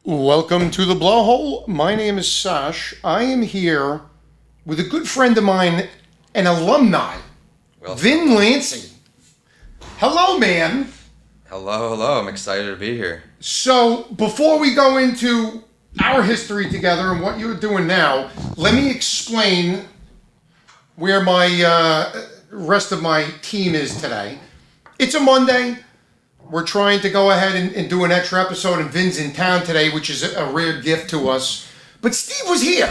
Welcome to the Blowhole. My name is Sash. I am here with a good friend of mine, an alumni, Vin Lancey. Hello, man. Hello. I'm excited to be here. So, before we go into our history together and what you're doing now, let me explain where my rest of my team is today. It's a Monday. We're trying to go ahead and do an extra episode, and Vin's in town today, which is a rare gift to us. But Steve was here,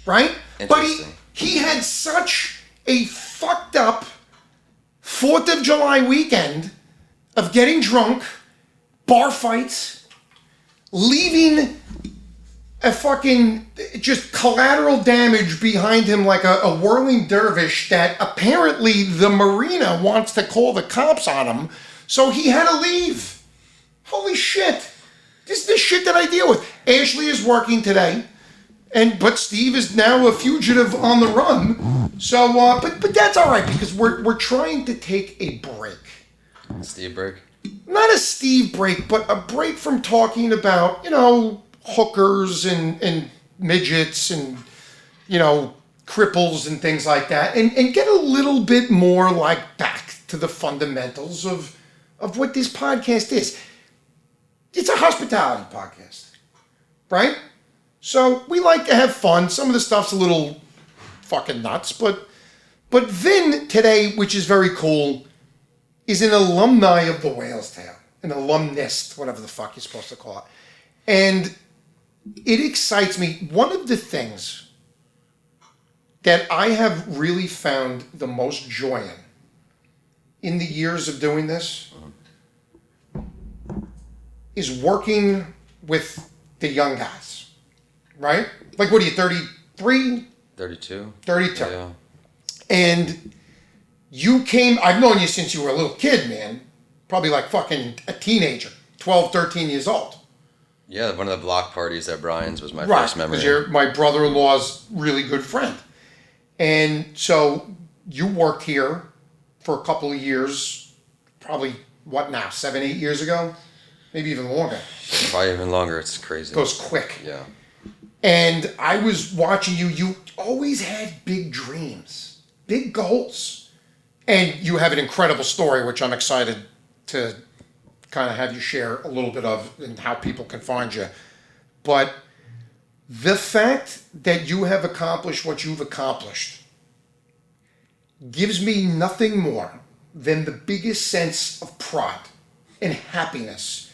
right? But he had such a fucked up 4th of July weekend of getting drunk, bar fights, leaving a fucking just collateral damage behind him like a whirling dervish that apparently the marina wants to call the cops on him. So he had to leave. Holy shit. This is the shit that I deal with. Ashley is working today, but Steve is now a fugitive on the run. So, but that's all right because we're trying to take a break. Steve break? Not a Steve break, but a break from talking about, hookers and midgets and, cripples and things like that, and get a little bit more like back to the fundamentals of what this podcast is. It's a hospitality podcast, right? So we like to have fun. Some of the stuff's a little fucking nuts, but Vin today, which is very cool, is an alumni of the Whale's Tale, an alumnist, whatever the fuck you're supposed to call it. And it excites me. One of the things that I have really found the most joy in the years of doing this is working with the young guys, right? Like, what are you, 33? 32. 32. Yeah. And I've known you since you were a little kid, man. Probably like fucking a teenager, 12, 13 years old. Yeah, one of the block parties at Brian's was my first memory. Because you're my brother-in-law's really good friend. And so you worked here for a couple of years, probably, 7, 8 years ago? Maybe even longer. Probably even longer. It's crazy. It goes quick. Yeah. And I was watching you. You always had big dreams, big goals. And you have an incredible story, which I'm excited to kind of have you share a little bit of and how people can find you. But the fact that you have accomplished what you've accomplished gives me nothing more than the biggest sense of pride and happiness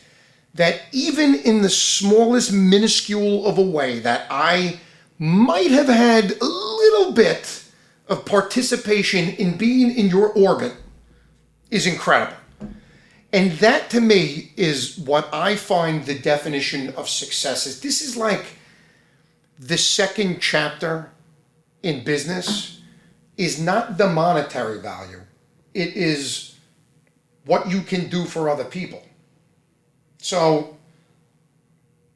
that even in the smallest minuscule of a way that I might have had a little bit of participation in being in your orbit is incredible. And that to me is what I find the definition of success is. This is like the second chapter in business is not the monetary value. It is what you can do for other people. So,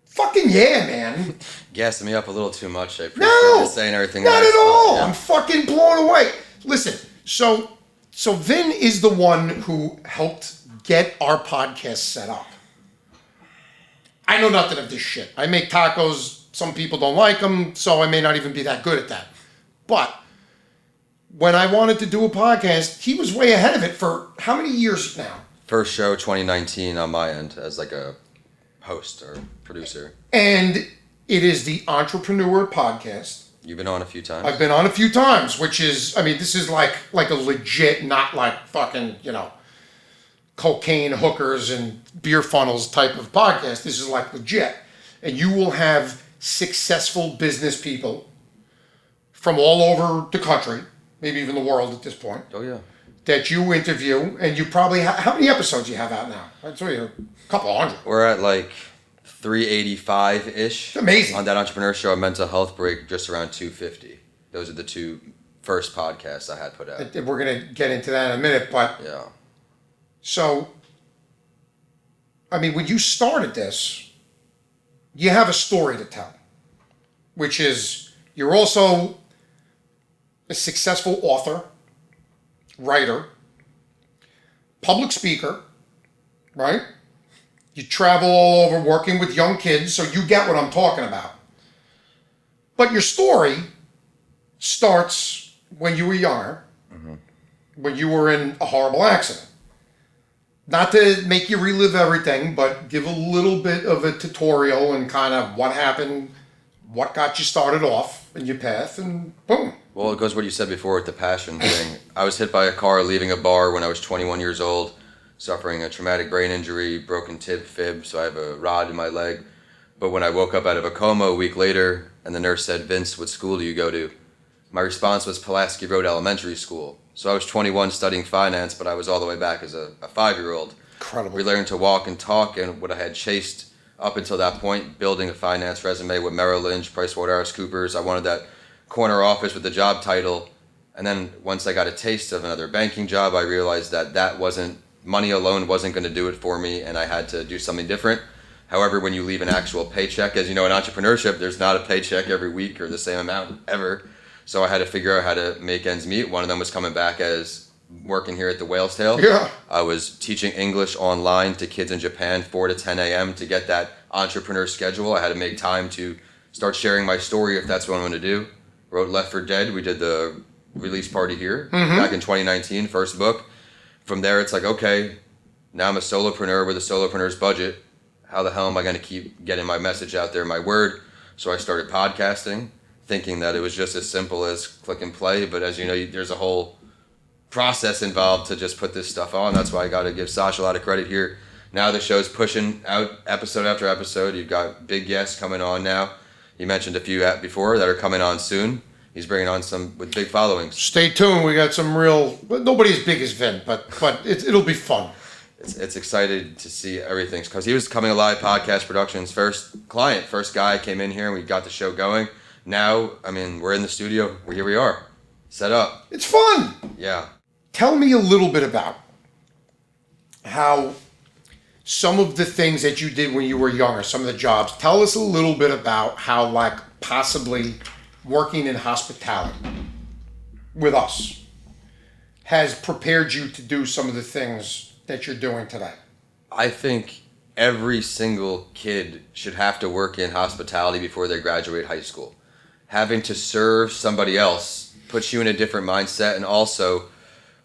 fucking yeah, man. Gassing me up a little too much. I appreciate saying everything. Not at all. Yeah. I'm fucking blown away. Listen, so Vin is the one who helped get our podcast set up. I know nothing of this shit. I make tacos. Some people don't like them, so I may not even be that good at that. But when I wanted to do a podcast, he was way ahead of it for how many years now? First show 2019 on my end as like a host or producer. And it is the Entrepreneur Podcast. You've been on a few times. I've been on a few times, which is, this is like a legit, not like fucking, cocaine hookers and beer funnels type of podcast. This is like legit. And you will have successful business people from all over the country, maybe even the world at this point. Oh, yeah. That you interview, and you probably how many episodes you have out now? I'd say a couple hundred. We're at like 385-ish. Amazing. On that entrepreneur show, a mental health break, just around 250. Those are the two first podcasts I had put out. We're going to get into that in a minute, but... Yeah. So, when you started this, you have a story to tell, which is you're also a successful author, writer, public speaker, right? You travel all over working with young kids, so you get what I'm talking about. But your story starts when you were younger, when you were in a horrible accident. Not to make you relive everything, but give a little bit of a tutorial and kind of what happened, what got you started off in your path, and boom. Well, it goes what you said before with the passion thing. I was hit by a car leaving a bar when I was 21 years old, suffering a traumatic brain injury, broken fib, so I have a rod in my leg. But when I woke up out of a coma a week later, and the nurse said, "Vince, what school do you go to?" My response was Pulaski Road Elementary School. So I was 21 studying finance, but I was all the way back as a 5-year-old. Incredible. We learned to walk and talk, and what I had chased up until that point, building a finance resume with Merrill Lynch, PricewaterhouseCoopers. I wanted that corner office with the job title. And then once I got a taste of another banking job, I realized that wasn't, money alone wasn't going to do it for me, and I had to do something different. However, when you leave an actual paycheck, as you know, in entrepreneurship, there's not a paycheck every week or the same amount ever. So I had to figure out how to make ends meet. One of them was coming back as working here at the Whale's Tail. Yeah. I was teaching English online to kids in Japan 4 to 10 a.m. to get that entrepreneur schedule. I had to make time to start sharing my story if that's what I want to do. Wrote Left for Dead. We did the release party here back in 2019, first book. From there, it's like, okay, now I'm a solopreneur with a solopreneur's budget. How the hell am I going to keep getting my message out there, my word? So I started podcasting, thinking that it was just as simple as click and play. But as you know, there's a whole process involved to just put this stuff on. That's why I got to give Sasha a lot of credit here. Now the show's pushing out episode after episode. You've got big guests coming on now. You mentioned a few before that are coming on soon. He's bringing on some with big followings. Stay tuned. We got some real, nobody as big as Vin, but it'll be fun. It's excited to see everything because he was Coming Alive Podcast Productions' first client, first guy came in here and we got the show going. Now, I mean, we're in the studio. Here we are, set up. It's fun. Yeah. Tell me a little bit about how some of the things that you did when you were younger, some of the jobs. Tell us a little bit about how, like, possibly working in hospitality with us has prepared you to do some of the things that you're doing today. I think every single kid should have to work in hospitality before they graduate high school. Having to serve somebody else puts you in a different mindset, and also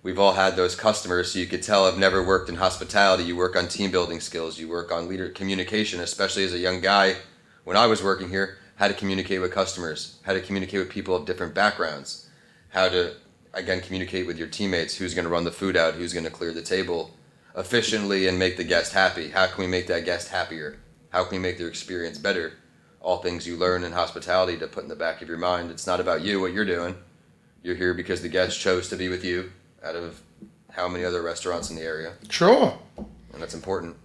we've all had those customers, so you could tell I've never worked in hospitality. You work on team building skills, you work on leader communication, especially as a young guy. When I was working here, how to communicate with customers, how to communicate with people of different backgrounds, how to, again, communicate with your teammates, who's going to run the food out, who's going to clear the table efficiently and make the guest happy. How can we make that guest happier? How can we make their experience better? All things you learn in hospitality to put in the back of your mind. It's not about you, what you're doing. You're here because the guest chose to be with you out of how many other restaurants in the area. Sure. And that's important.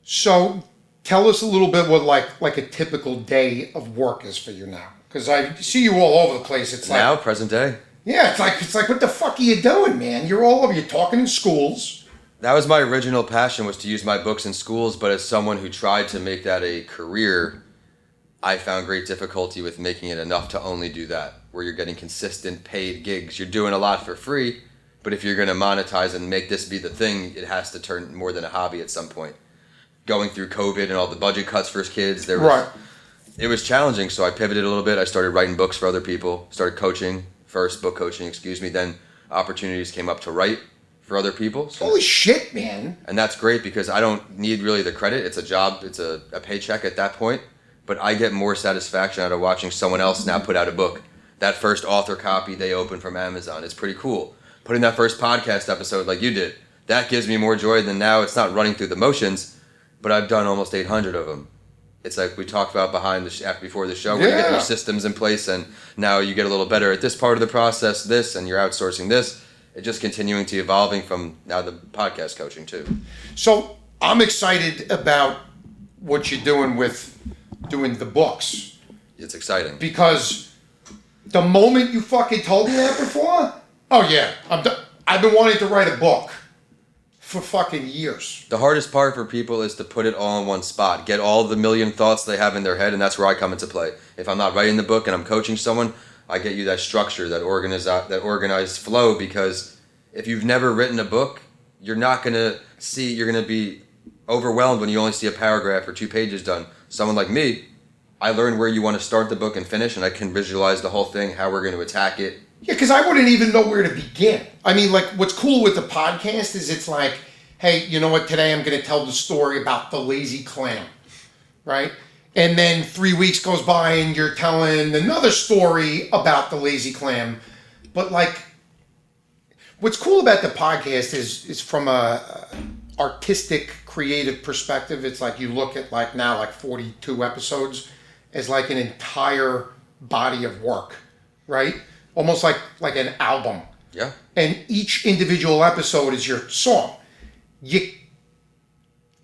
So tell us a little bit what like a typical day of work is for you now. Because I see you all over the place. It's now, like, present day. yeah, it's like what the fuck are you doing, man? You're all over. You're talking in schools. That was my original passion, was to use my books in schools, but as someone who tried to make that a career, I found great difficulty with making it enough to only do that, where you're getting consistent paid gigs. You're doing a lot for free, but if you're going to monetize and make this be the thing, it has to turn more than a hobby at some point. Going through COVID and all the budget cuts for kids, it was challenging, so I pivoted a little bit. I started writing books for other people, started coaching, first book coaching, then opportunities came up to write for other people. So, Holy shit, man. and that's great because I don't need really the credit. It's a job, it's a paycheck at that point, but I get more satisfaction out of watching someone else now put out a book. That first author copy they open from Amazon, it's pretty cool. Putting that first podcast episode like you did, that gives me more joy than now. It's not running through the motions, but I've done almost 800 of them. It's like we talked about before the show, where you get your systems in place and now you get a little better at this part of the process, this, and you're outsourcing this. It's just continuing to evolving from now the podcast coaching too. So I'm excited about what you're doing with doing the books. It's exciting. Because the moment you fucking told me that before, oh yeah, I've been wanting to write a book for fucking years. The hardest part for people is to put it all in one spot, get all the million thoughts they have in their head, and that's where I come into play. If I'm not writing the book and I'm coaching someone, I get you that structure, that organized flow, because if you've never written a book, you're not going to see, you're going to be overwhelmed when you only see a paragraph or 2 pages done. Someone like me, I learned where you want to start the book and finish, and I can visualize the whole thing, how we're going to attack it. Yeah, because I wouldn't even know where to begin. I mean, like, what's cool with the podcast is it's like, hey, you know what? Today I'm going to tell the story about the lazy clam, right? And then 3 weeks goes by and you're telling another story about the lazy clam. But like, what's cool about the podcast is from a artistic, creative perspective. It's like you look at like now like 42 episodes as like an entire body of work, right? Almost like an album. Yeah. And each individual episode is your song.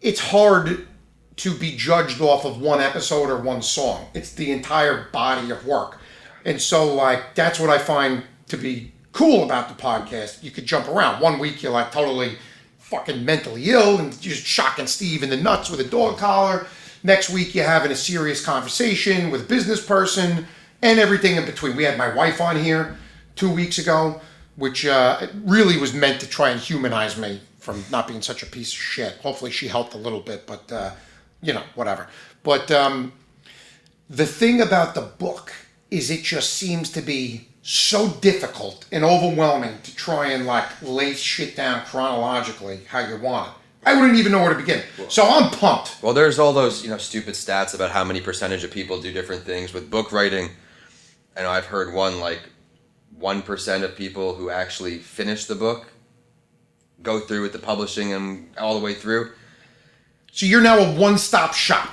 It's hard to be judged off of one episode or one song. It's the entire body of work. And so like that's what I find to be cool about the podcast. You could jump around. One week you're like totally fucking mentally ill and just shocking Steve in the nuts with a dog collar. Next week you're having a serious conversation with a business person and everything in between. We had my wife on here 2 weeks ago, which really was meant to try and humanize me from not being such a piece of shit. Hopefully she helped a little bit, but whatever. But the thing about the book is it just seems to be so difficult and overwhelming to try and like lay shit down chronologically how you want it. I wouldn't even know where to begin. So I'm pumped. Well, there's all those, stupid stats about how many percentage of people do different things with book writing. And I've heard 1% of people who actually finish the book go through with the publishing and all the way through. So you're now a one-stop shop.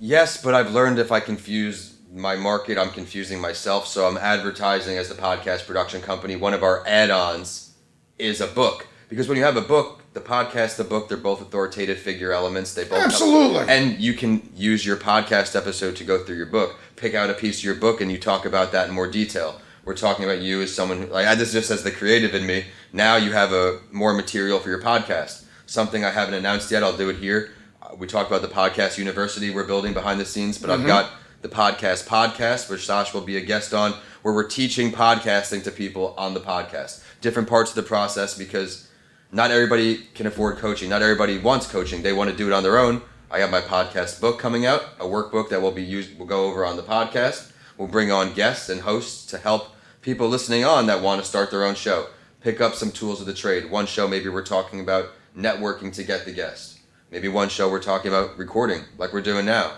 Yes, but I've learned if I confuse my market, I'm confusing myself. So I'm advertising as the podcast production company. One of our add-ons is a book. Because when you have a book, the podcast, the book, they're both authoritative figure elements. They both Absolutely. And you can use your podcast episode to go through your book. Pick out a piece of your book and you talk about that in more detail. We're talking about you as someone who, this just as the creative in me. Now you have more material for your podcast. Something I haven't announced yet, I'll do it here. We talked about the podcast university we're building behind the scenes, but I've got the podcast, which Sash will be a guest on, where we're teaching podcasting to people on the podcast. Different parts of the process, because not everybody can afford coaching. Not everybody wants coaching. They want to do it on their own. I have my podcast book coming out, a workbook that we'll go over on the podcast. We'll bring on guests and hosts to help people listening on that want to start their own show. Pick up some tools of the trade. One show, maybe we're talking about networking to get the guest. Maybe one show we're talking about recording, like we're doing now.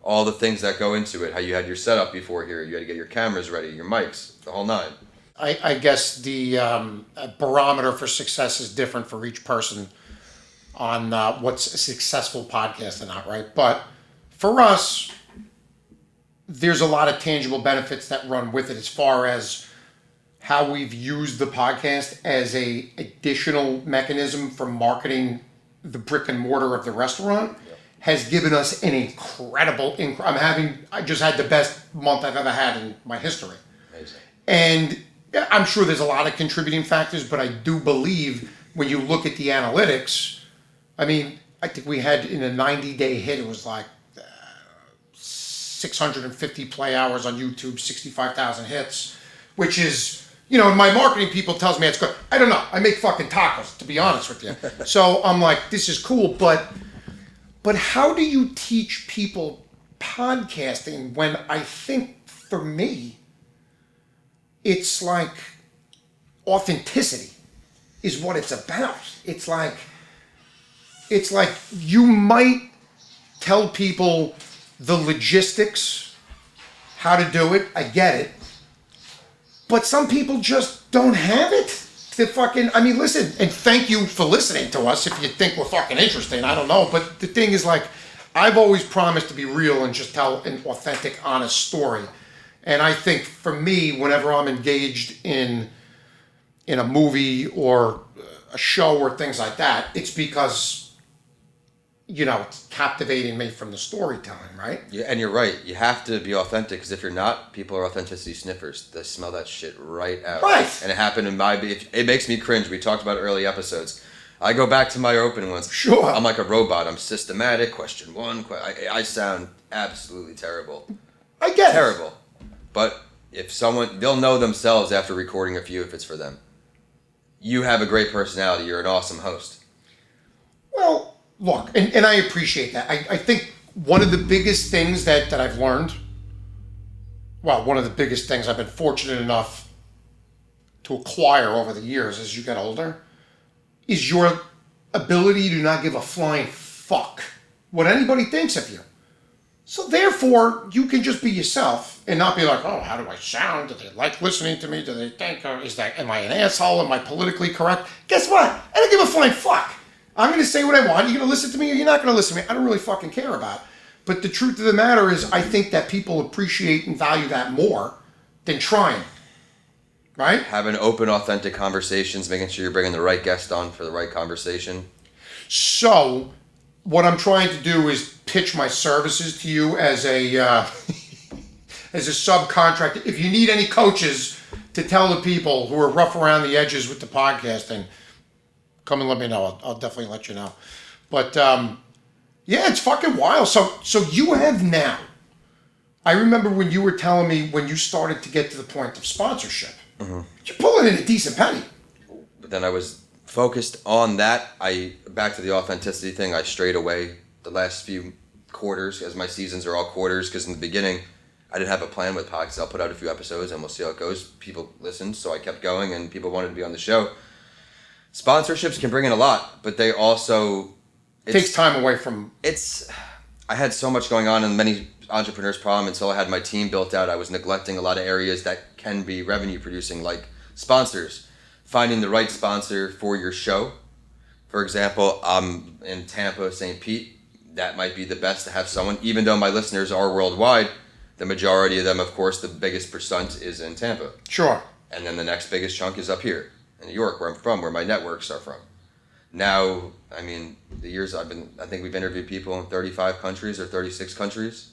All the things that go into it, how you had your setup before here, you had to get your cameras ready, your mics, the whole nine. I guess the barometer for success is different for each person on what's a successful podcast or not, right? But for us, there's a lot of tangible benefits that run with it as far as how we've used the podcast as a additional mechanism for marketing the brick and mortar of the restaurant. Has given us an incredible. I just had the best month I've ever had in my history. Amazing. And I'm sure there's a lot of contributing factors, but I do believe when you look at the analytics, I think we had in a 90-day hit, it was like 650 play hours on YouTube, 65,000 hits, which is, my marketing people tells me it's good. I don't know. I make fucking tacos, to be honest with you. So I'm like, this is cool, but how do you teach people podcasting when I think for me, it's like authenticity is what it's about. It's like you might tell people the logistics, how to do it. I get it. But some people just don't have it. Listen, and thank you for listening to us if you think we're fucking interesting. I don't know. But the thing is, I've always promised to be real and just tell an authentic, honest story. And I think for me, whenever I'm engaged in a movie or a show or things like that, it's because, it's captivating me from the storytelling, right? Yeah, and you're right. You have to be authentic, because if you're not, people are authenticity sniffers. They smell that shit right out. Right. And it happened in it makes me cringe. We talked about early episodes. I go back to my open ones. Sure. I'm like a robot. I'm systematic. Question one. I sound absolutely terrible. I get terrible. But they'll know themselves after recording a few if it's for them. You have a great personality. You're an awesome host. Well, look, and I appreciate that. I think one of the biggest things that I've learned, well, one of the biggest things I've been fortunate enough to acquire over the years as you get older, is your ability to not give a flying fuck what anybody thinks of you. So therefore, you can just be yourself and not be like, oh, how do I sound? Do they like listening to me? Do they think, am I an asshole? Am I politically correct? Guess what? I don't give a flying fuck. I'm going to say what I want. You're going to listen to me or you're not going to listen to me. I don't really fucking care about it. But the truth of the matter is, I think that people appreciate and value that more than trying. Right? Having open, authentic conversations, making sure you're bringing the right guest on for the right conversation. So, what I'm trying to do is pitch my services to you as a as a subcontractor. If you need any coaches to tell the people who are rough around the edges with the podcasting, come and let me know. I'll definitely let you know. But yeah, it's fucking wild. So you have now. I remember when you were telling me when you started to get to the point of sponsorship. Mm-hmm. You're pulling in a decent penny. But then I was focused on that. Back to the authenticity thing, I strayed away the last few quarters, as my seasons are all quarters, because in the beginning I didn't have a plan with podcasts. I'll put out a few episodes and we'll see how it goes. People listened, so I kept going and people wanted to be on the show. Sponsorships can bring in a lot, but they also takes time away from. I had so much going on, and many entrepreneurs' problem until I had my team built out. I was neglecting a lot of areas that can be revenue producing, like sponsors. Finding the right sponsor for your show. For example, I'm in Tampa, St. Pete. That might be the best to have someone, even though my listeners are worldwide. The majority of them, of course, the biggest percent is in Tampa. Sure. And then the next biggest chunk is up here in New York, where I'm from, where my networks are from. Now, I mean, the years I think we've interviewed people in 35 countries or 36 countries.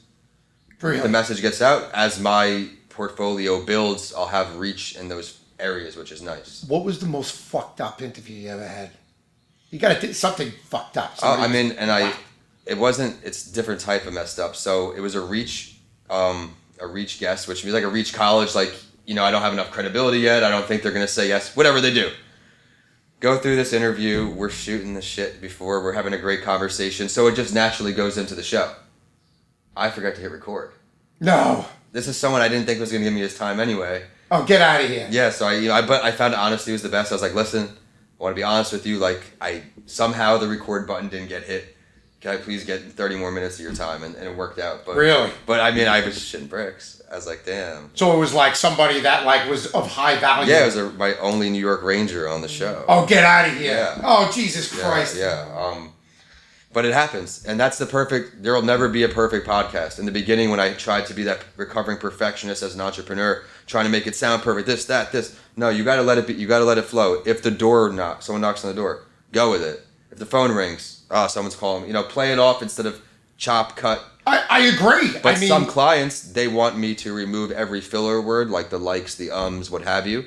Really? The message gets out. As my portfolio builds, I'll have reach in those areas, which is nice. What was the most fucked up interview you ever had? You got to do something fucked up. It's different type of messed up. So it was a reach guest, which means like a reach college, like, I don't have enough credibility yet. I don't think they're going to say yes, whatever they do. Go through this interview. We're shooting the shit before. We're having a great conversation. So it just naturally goes into the show. I forgot to hit record. No. This is someone I didn't think was going to give me his time anyway. Oh, get out of here. Yeah, so I found honesty was the best. I was like, listen, I want to be honest with you. Like, somehow the record button didn't get hit. Can I please get 30 more minutes of your time? And it worked out. But, really? But I mean, I was shitting bricks. I was like, damn. So it was like somebody that was of high value. Yeah, it was my only New York Ranger on the show. Oh, get out of here. Yeah. Oh, Jesus Christ. Yeah. But it happens. And that's there will never be a perfect podcast. In the beginning, when I tried to be that recovering perfectionist as an entrepreneur, trying to make it sound perfect, this. No, you got to let it be. You got to let it flow. If the door someone knocks on the door, go with it. If the phone rings, someone's calling me. Play it off instead of chop, cut. I agree. But some clients, they want me to remove every filler word, like the likes, the ums, what have you.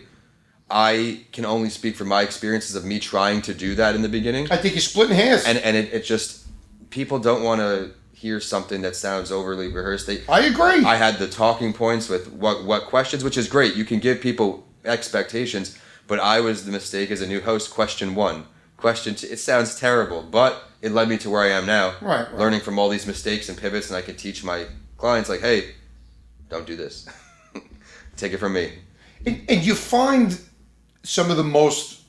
I can only speak from my experiences of me trying to do that in the beginning. I think you're splitting hairs. And it just, people don't want to hear something that sounds overly rehearsed. I agree. I had the talking points with what questions, which is great. You can give people expectations, but I was the mistake as a new host. Question 1. Question 2. It sounds terrible, but it led me to where I am now. Right. Learning from all these mistakes and pivots, and I can teach my clients, like, hey, don't do this. Take it from me. And you find some of the most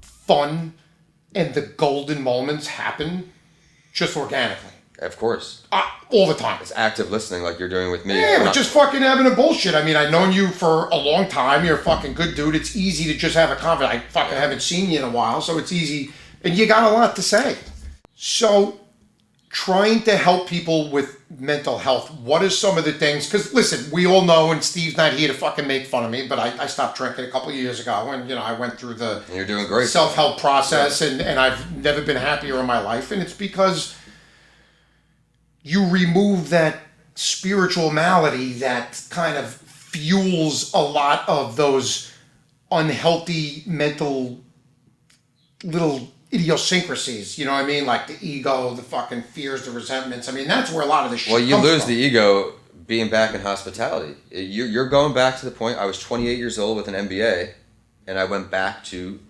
fun and the golden moments happen just organically. Of course. All the time. It's active listening like you're doing with me. Yeah, we're just fucking having a bullshit. I mean, I've known you for a long time. You're a fucking good dude. It's easy to just have a conversation. I fucking haven't seen you in a while, so it's easy. And you got a lot to say. So, trying to help people with mental health, what are some of the things? Because, listen, we all know, and Steve's not here to fucking make fun of me, but I stopped drinking a couple of years ago, and, I went through the You're doing great. self-help process, and I've never been happier in my life, and it's because you remove that spiritual malady that kind of fuels a lot of those unhealthy mental little idiosyncrasies, you know what I mean? Like the ego, the fucking fears, the resentments. I mean, that's where a lot of this shit comes from. Well, you lose the ego being back in hospitality. You're going back to the point, I was 28 years old with an MBA, and I went back to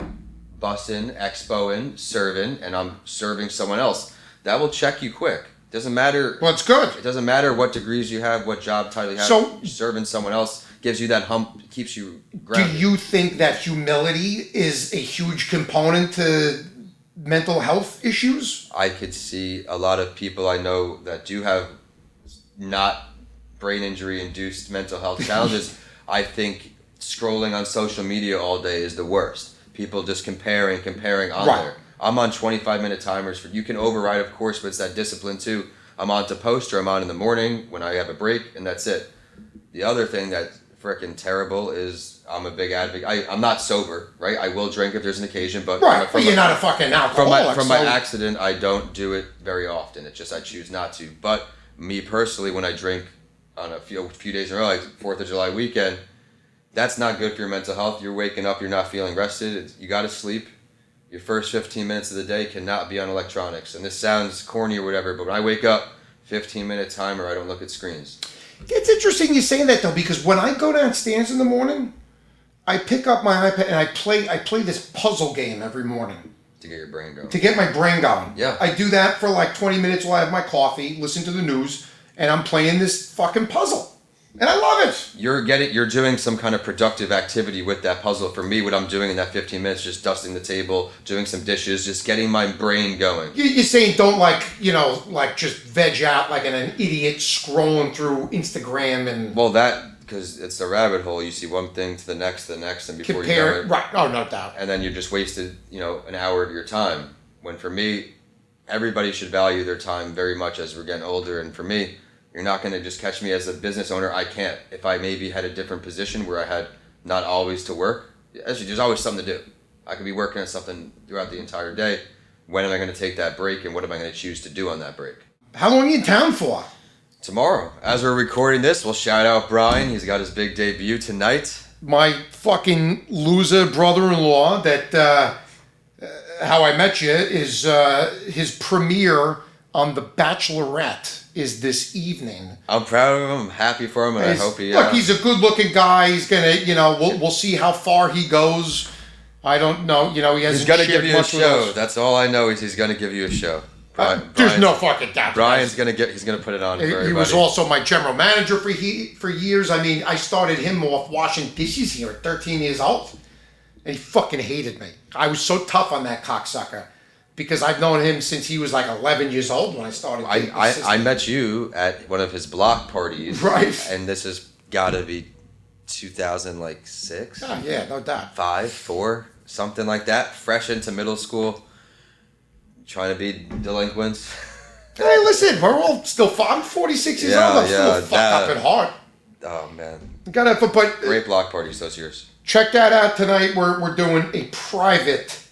bussing, expoing, serving, and I'm serving someone else. that will check you quick. Doesn't matter. Well, it's good. It doesn't matter what degrees you have, what job title you have. So- serving someone else gives you that hump, keeps you Do grounded. you think that humility is a huge component to mental health issues? I could see a lot of people I know that do have not brain injury induced mental health challenges. I think scrolling on social media all day is the worst. People just comparing on Right. there. I'm on 25-minute timers you can override, of course, but it's that discipline too. I'm on to post, or I'm on in the morning when I have a break, and that's it. The other thing that's freaking terrible is I'm a big advocate. I'm not sober, right? I will drink if there's an occasion, but Right, but you're not a fucking alcoholic. from my so- accident, I don't do it very often. It's just I choose not to. But me personally, when I drink on a few days in a row, like 4th of July weekend, that's not good for your mental health. You're waking up, you're not feeling rested. You got to sleep. Your first 15 minutes of the day cannot be on electronics. And this sounds corny or whatever, but when I wake up, 15-minute timer, I don't look at screens. It's interesting you say that though, because when I go downstairs in the morning, I pick up my iPad and I play this puzzle game every morning To get your brain going. to get my brain going. Yeah. I do that for like 20 minutes while I have my coffee, listen to the news, and I'm playing this fucking puzzle. And I love it. You're doing some kind of productive activity with that puzzle. For me, what I'm doing in that 15 minutes, just dusting the table, doing some dishes, just getting my brain going. You're saying don't like just veg out like an idiot scrolling through Instagram and Well, because it's a rabbit hole. You see one thing to the next, and before you know compare it, right. Oh, no doubt. and then you just wasted, an hour of your time. When for me, everybody should value their time very much as we're getting older. And for me, you're not going to just catch me as a business owner. I can't. If I maybe had a different position where I had not always to work, actually, there's always something to do. I could be working on something throughout the entire day. When am I going to take that break, and what am I going to choose to do on that break? How long are you in town for? Tomorrow, as we're recording this, we'll shout out Brian. He's got his big debut tonight. My fucking loser brother-in-law that How I Met You is his premiere on The Bachelorette is this evening. I'm proud of him. I'm happy for him, and I hope he. Look, he's a good-looking guy. He's gonna, we'll see how far he goes. I don't know. He hasn't. He's gonna shared give you a much with show. us. That's all I know is he's gonna give you a show. There's Brian's- no fucking doubt. Brian's he's gonna put it on for everybody. He was also my general manager for years. I mean, I started him off washing dishes here at 13 years old, and he fucking hated me. I was so tough on that cocksucker because I've known him since he was like 11 years old when I started. being I assistant. met you at one of his block parties, Right. And this has got to be 2006, Oh, yeah, no doubt. 5, 4, something like that. Fresh into middle school, trying to be delinquents. Hey, listen, we're all still. I'm 46 years Yeah, old. I'm still yeah, fucked up at heart. Oh man, But great block parties those years. check that out tonight. We're doing a private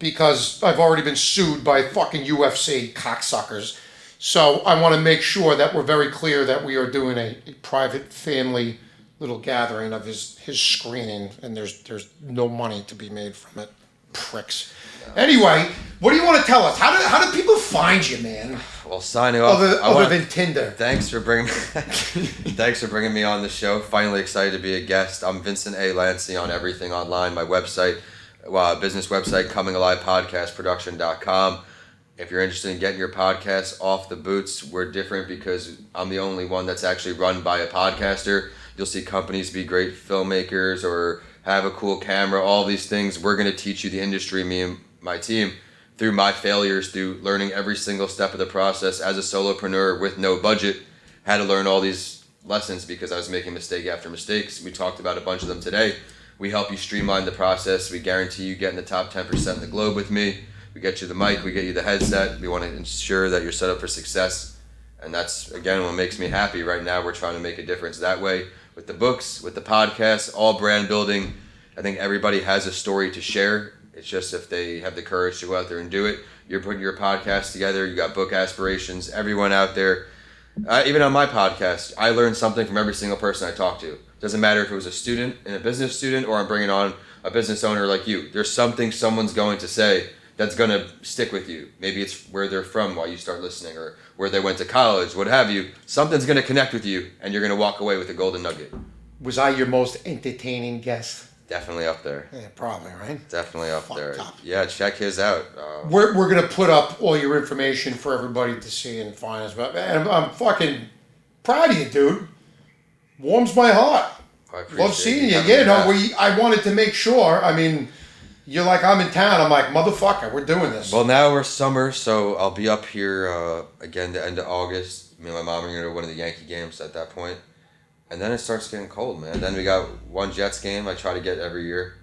because I've already been sued by fucking UFC cocksuckers. So I want to make sure that we're very clear that we are doing a private family little gathering of his screening, and there's no money to be made from it. Pricks. Anyway, what do you want to tell us? How do people find you, man? Well, signing off. Other than Tinder. Thanks for bringing me on the show. Finally excited to be a guest. I'm Vincent A. Lancy on everything online. My website, business website, comingalivepodcastproduction.com. If you're interested in getting your podcast off the boots, we're different because I'm the only one that's actually run by a podcaster. You'll see companies be great filmmakers or have a cool camera, all these things. We're going to teach you the industry, me and my team, through my failures, through learning every single step of the process as a solopreneur with no budget. Had to learn all these lessons because I was making mistake after mistakes. We talked about a bunch of them today. We help you streamline the process. We guarantee you get in the top 10% in the globe with me. We get you the mic, we get you the headset. We want to ensure that you're set up for success. And that's, again, what makes me happy. Right now, we're trying to make a difference that way with the books, with the podcasts, all brand building. I think everybody has a story to share. It's just if they have the courage to go out there and do it. You're putting your podcast together. You got book aspirations. Everyone out there, even on my podcast, I learned something from every single person I talk to. Doesn't matter if it was a student and a business student or I'm bringing on a business owner like you. There's something someone's going to say that's going to stick with you. Maybe it's where they're from while you start listening or where they went to college, what have you. Something's going to connect with you and you're going to walk away with a golden nugget. Was I your most entertaining guest? Definitely up there. Yeah, probably, right? Definitely up Fuck there. top. Yeah, check his out. We're going to put up all your information for everybody to see and find us. But man, I'm fucking proud of you, dude. Warms my heart. I appreciate Love seeing you. having Yeah, me no, back. I wanted to make sure. I mean, you're like, I'm in town. I'm like, motherfucker, we're doing this. Well, now we're summer, so I'll be up here again the end of August. Me and my mom are going to one of the Yankee games at that point. And then it starts getting cold, man. Then we got one Jets game I try to get every year.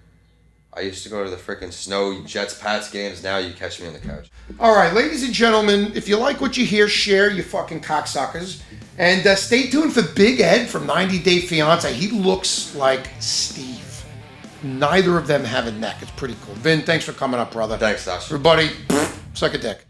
I used to go to the freaking snow Jets-Pats games. Now you catch me on the couch. All right, ladies and gentlemen, if you like what you hear, share, you fucking cocksuckers. And stay tuned for Big Ed from 90 Day Fiance. He looks like Steve. Neither of them have a neck. It's pretty cool. Vin, thanks for coming up, brother. Thanks, Josh. Everybody, suck a dick.